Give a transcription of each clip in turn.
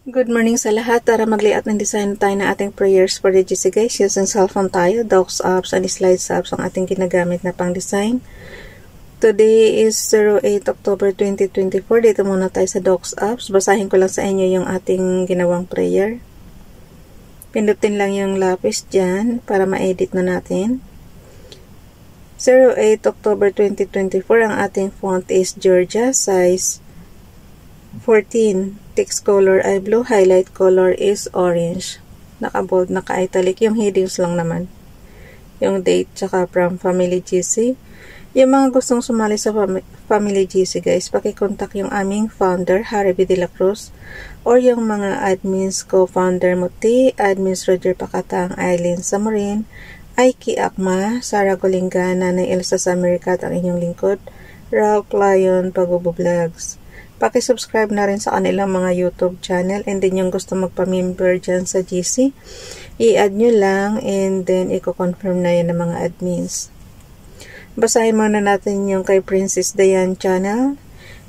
Good morning sa lahat. Tara mag-layout ng design tayo na ating prayers for the GC guys. Using cellphone tayo, docs apps and slides apps ang ating ginagamit na pang design. Today is 08 October 2024. Dito muna tayo sa docs apps. Basahin ko lang sa inyo yung ating ginawang prayer. Pindutin lang yung lapis dyan para ma-edit na natin. 08 October 2024. Ang ating font is Georgia, size 14. Text color ay blue, highlight color is orange. Naka-bold, naka-italic. Yung headings lang naman. Yung date, tsaka from Family GC. Yung mga gustong sumali sa Family GC guys, pakikontak yung aming founder, Harry B. De La Cruz, or yung mga admins co-founder Muti, admins Roger Pacatang, Eileen Samorin, Aiki Akma, Sarah Golinga, Nanay Elsa Samiricat, ang inyong lingkod, Ralph Lion, Pagubo Vlogs. Paki-subscribe na rin sa kanilang mga YouTube channel, and then yung gusto magpa-member dyan sa GC, i-add nyo lang and then i-confirm na yan ng mga admins. Basahin muna natin yung kay Princess Diane channel.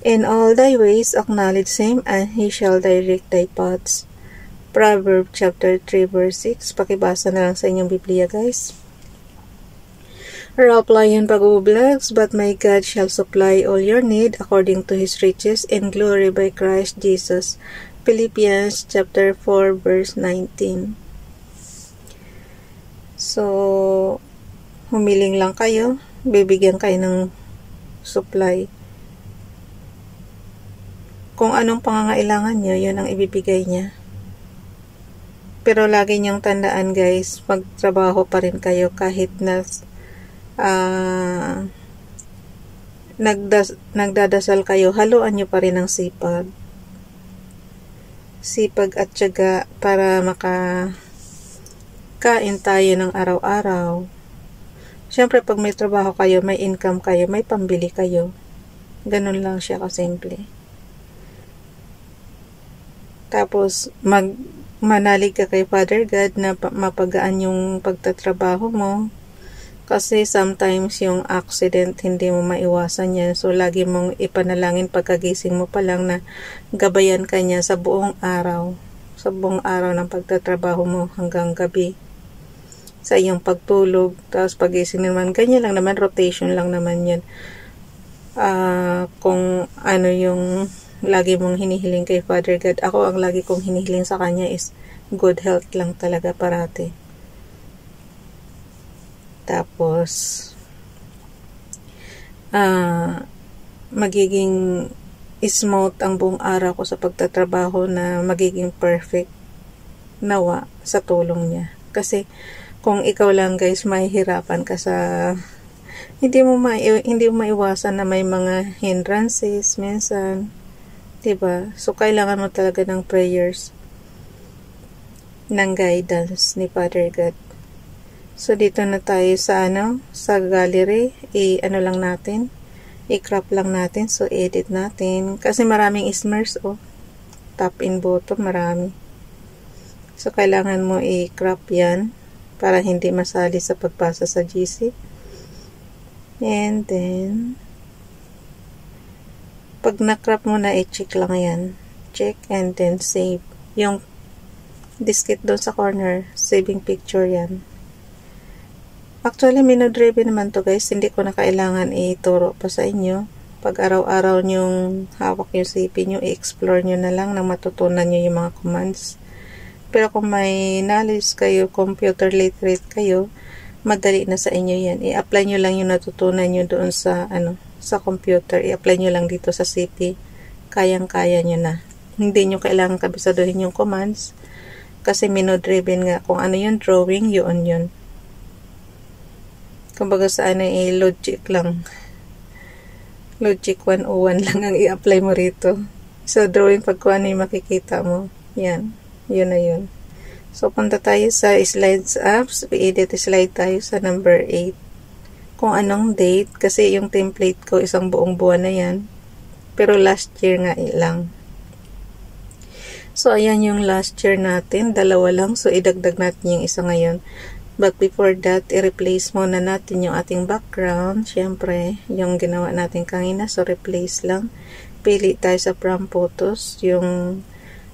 In all thy ways acknowledge him and he shall direct thy paths. Proverbs chapter 3 verse 6. Pakibasa na lang sa inyong Biblia guys. Ralph Lion Pagubo Vlogs, but my God shall supply all your need according to His riches in glory by Christ Jesus. Philippians chapter 4 verse 19. So, humiling lang kayo, bibigyan kayo ng supply. Kung anong pangangailangan nyo, yun ang ibibigay niya. Pero lagi nyong tandaan guys, magtrabaho pa rin kayo kahit na nagdadasal kayo, haluan nyo pa rin ng sipag at tiyaga para makakain tayo ng araw-araw. Siyempre pag may trabaho kayo, may income kayo, may pambili kayo. Ganun lang siya kasimple. Tapos manalig ka kay Father God na mapagaan yung pagtatrabaho mo. Kasi sometimes yung accident, hindi mo maiwasan yan. So, lagi mong ipanalangin pagkagising mo pa lang na gabayan ka niya sa buong araw. Sa buong araw ng pagtatrabaho mo hanggang gabi. Sa iyong pagtulog. Tapos pagising naman, ganyan lang naman, rotation lang naman yan. Kung ano yung lagi mong hinihiling kay Father God. Ako, ang lagi kong hinihiling sa kanya is good health lang talaga parati. Tapos, magiging smooth ang buong araw ko sa pagtatrabaho na magiging perfect nawa sa tulong niya. Kasi, kung ikaw lang guys, mahihirapan ka sa, hindi mo maiwasan na may mga hindrances, minsan, diba? So, kailangan mo talaga ng prayers, ng guidance ni Father God. So, dito na tayo sa sa gallery. I-ano lang natin. I-crop lang natin. So, edit natin. Kasi maraming smears, oh. Top and bottom, marami. So, kailangan mo i-crop yan para hindi masali sa pagpasa sa GC. And then, pag na-crop mo na, i-check lang yan. Check and then save. Yung diskit doon sa corner, saving picture yan. Actually, mino-driven naman to guys. Hindi ko na kailangan ituro pa sa inyo. Pag araw-araw nyong hawak yung CP nyo, i-explore nyo na lang na matutunan nyo yung mga commands. Pero kung may knowledge kayo, computer literate kayo, madali na sa inyo yan. I-apply nyo lang yung natutunan nyo doon sa, sa computer. I-apply nyo lang dito sa CP. Kayang-kaya nyo na. Hindi nyo kailangan kabisaduhin yung commands. Kasi mino-driven nga. Kung ano yung drawing, yun. Kumbaga sa logic lang. Logic 101 lang ang i-apply mo rito. So, drawing pag kung ano yung makikita mo. Yan. Yun na yun. So, punta tayo sa slides apps. I-edit slide tayo sa number 8. Kung anong date. Kasi yung template ko, isang buong buwan na yan. Pero last year nga lang. So, ayan yung last year natin. 2 lang. So, idagdag natin yung isa ngayon. But before that, i-replace muna natin yung ating background. Siyempre, yung ginawa natin kanina. So, replace lang. Pili tayo sa from photos. Yung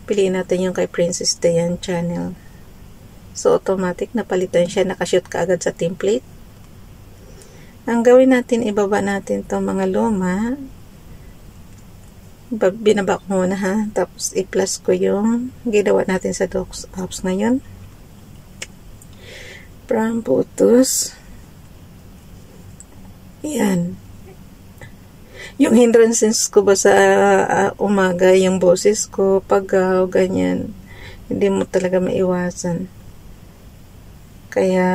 piliin natin yung kay Princess Diane channel. So, automatic napalitan siya, nakashoot ka agad sa template. Ang gawin natin, ibaba natin itong mga luma. Binaba ko muna ha. Tapos, i-plus ko yung ginawa natin sa Docs Apps ngayon. From photos. Yan. Yung hindrances ko ba sa umaga, yung boses ko, paggaw, ganyan, hindi mo talaga maiwasan. Kaya,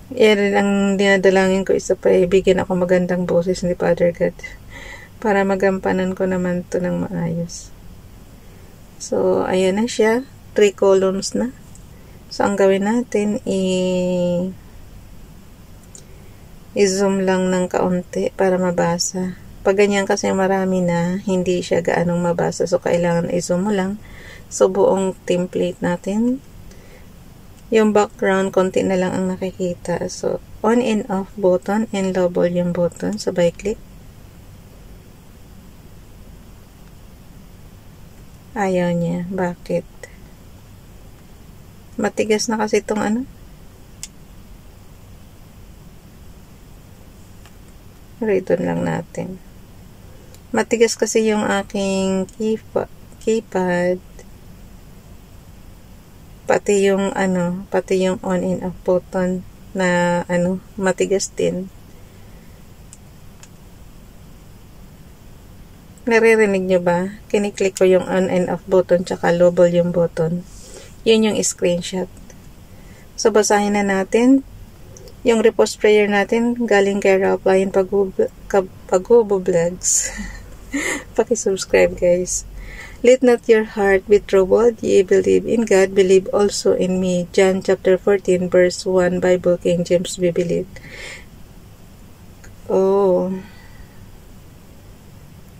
yan rin ang dinadalangin ko, isa pa, ibigyan ako magandang boses ni Father God, para magampanan ko naman to ng maayos. So, ayan na siya, 3 columns na. So, ang gawin natin, i-zoom lang ng kaunti para mabasa. Pag ganyan kasi marami na, hindi siya gaanong mabasa. So, kailangan i-zoom mo lang. So, buong template natin. Yung background, konti na lang ang nakikita. So, on and off button and low volume button. Sabay click. Ayaw niya. Bakit? Matigas na kasi itong ano. Readon lang natin. Matigas kasi yung aking keypad. Pati yung on and off button na matigas din. Naririnig nyo ba? Kiniklik ko yung on and off button tsaka low volume button. Yun yung screenshot. So, basahin na natin. Yung repost prayer natin, galing kay Ralph Lion Paghubo Vlogs. Paki-subscribe, guys. Let not your heart be troubled. Ye believe in God, believe also in me. John chapter 14, verse 1, Bible King James we believe. Oh.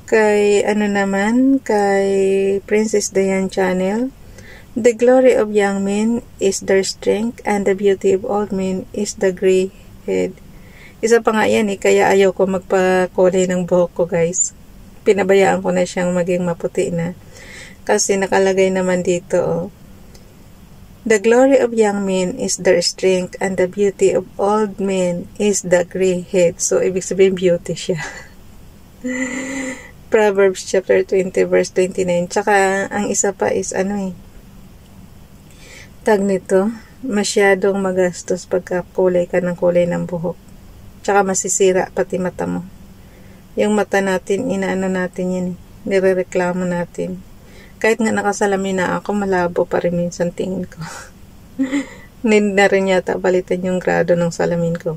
Kay Princess Diane channel. The glory of young men is their strength, and the beauty of old men is the gray head. Isa pa nga yan kaya ayaw ko magpakulay ng buhok ko, guys. Pinabayaan ko na siyang maging maputi na. Kasi nakalagay naman dito, the glory of young men is their strength, and the beauty of old men is the gray head. So, ibig sabihin beauty siya. Proverbs chapter 20, verse 29. Tsaka, ang isa pa is tag nito, masyadong magastos pagka kulay ka ng kulay ng buhok. Tsaka masisira pati mata mo. Yung mata natin, inaano natin yan, nirereklamo natin. Kahit nga nakasalamin na ako, malabo pa rin minsan tingin ko. Need na rin yata balitan yung grado ng salamin ko.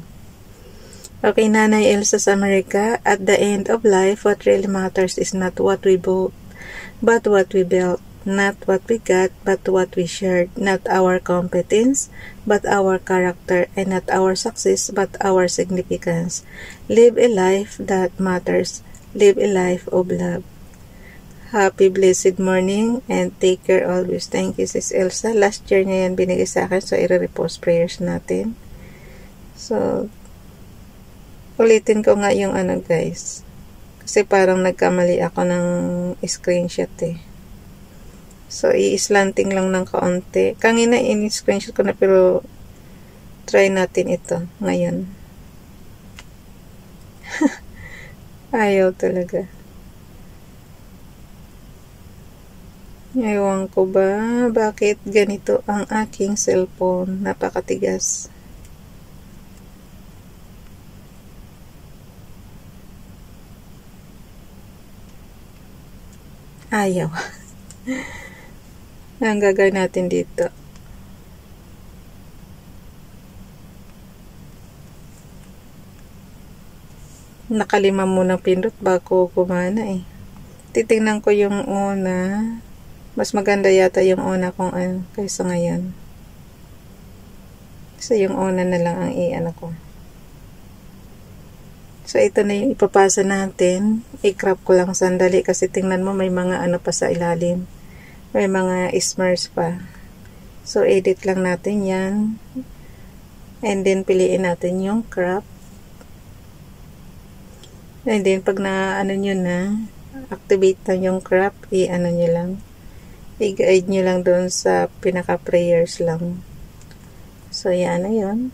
Okay, Nanay Elsa sa America, at the end of life, what really matters is not what we bought, but what we built. Not what we got, but what we shared. Not our competence, but our character. And not our success, but our significance. Live a life that matters. Live a life of love. Happy blessed morning and take care always. Thank you, Sis Elsa. Last year niya yan binigay sa akin, so i-repost prayers natin. So, ulitin ko nga yung guys. Kasi parang nagkamali ako ng screenshot So, i-slanting lang ng kaunti. Kanina, in-screenshot ko na, pero try natin ito ngayon. Ayaw talaga. Ewan ko ba, bakit ganito ang aking cellphone? Napakatigas. Ayaw. Ang gagawin natin dito. Nakalima muna pindot bago gumana Titingnan ko yung una. Mas maganda yata yung una kung kaysa ngayon. Kasi yung una na lang ang ko. So, ito na yung ipapasa natin. I-crop ko lang sandali kasi tingnan mo may mga pa sa ilalim. May mga smudge pa. So, edit lang natin yan. And then, piliin natin yung crop. And then, pag nyo na, activate na yung crop, nyo lang. i-guide nyo lang doon sa pinaka-prayers lang. So, yan na yun.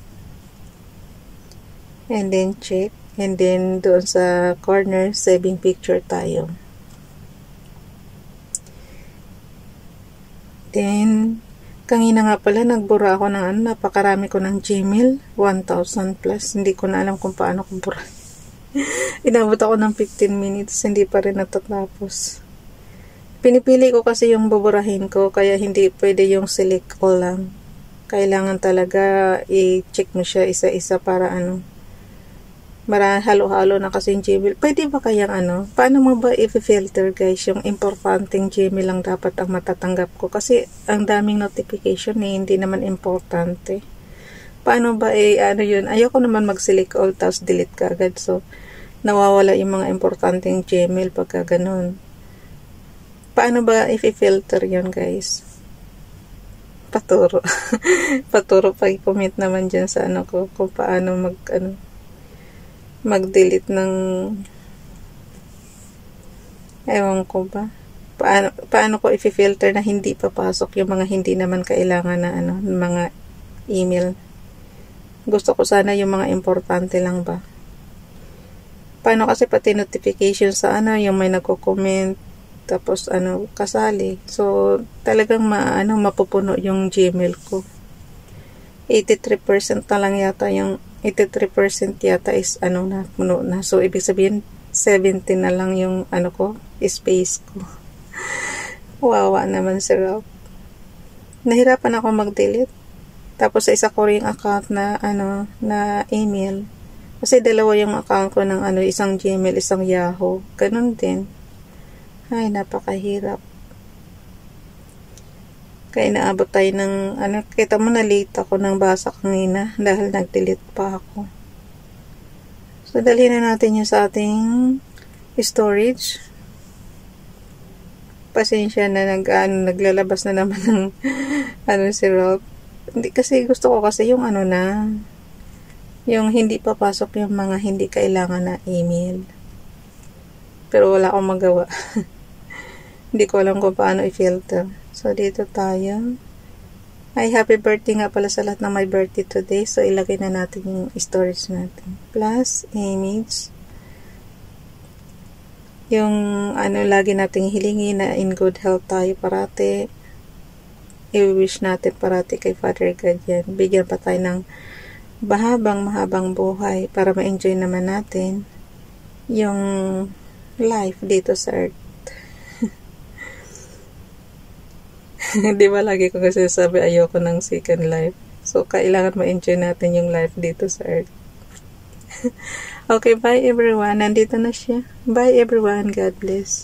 And then, check. And then, doon sa corner, saving picture tayo. Then, kanina nga pala, nagbura ako ng napakarami ko ng Gmail. 1,000 plus. Hindi ko na alam kung paano ko bura. Inabot ako ng 15 minutes. Hindi pa rin natatapos. Pinipili ko kasi yung buburahin ko. Kaya hindi pwede yung select all lang. Kailangan talaga i-check mo siya isa-isa para halo-halo na kasi yung Gmail. Pwede ba kayang paano mo ba i-filter guys? Yung importanteng Gmail lang dapat ang matatanggap ko. Kasi ang daming notification hindi naman importante. Paano ba yun? Ayoko naman mag-select all tapos delete ka agad. So, nawawala yung mga importanteng Gmail pagka ganun. Paano ba i-filter yun guys? Paturo. Paturo pa i-comment naman dyan sa ko kung paano mag-delete ng ewan ko ba paano ko i-filter na hindi papasok yung mga hindi naman kailangan na mga email. Gusto ko sana yung mga importante lang ba. Paano kasi pati notification sa yung may nagko-comment tapos kasali. So talagang mapupuno yung Gmail ko. 83% na lang yata yung 83% yata is puno na. So, ibig sabihin, 70 na lang yung space ko. Wawa naman si Rob. Nahirapan ako mag-delete. Tapos, sa isa ko ring account na, na email. Kasi dalawa yung account ko ng isang Gmail, isang Yahoo. Ganun din. Ay, napakahirap. Kaya inaabot tayo ng kita mo na late ako ng basa kanina dahil nag-delete pa ako. So, dalhin na natin yung sa ating storage. Pasensya na naglalabas na naman ng si Rob. Hindi kasi gusto ko kasi yung yung hindi papasok yung mga hindi kailangan na email. Pero wala akong magawa. Hindi ko alam kung paano i-filter. So, dito tayo. Ay, happy birthday nga pala sa lahat ng may birthday today. So, ilagay na natin yung storage natin. Plus, image. Yung, lagi nating hilingi na in good health tayo parati. I-wish natin parati kay Father God yan. Bigyan pa tayo ng mahabang buhay para ma-enjoy naman natin yung life dito sa earth. Di ba lagi ko kasi sabi ayoko ng second life. So, kailangan ma-enjoy natin yung life dito sa earth. Okay, bye everyone. Nandito na siya. Bye everyone. God bless.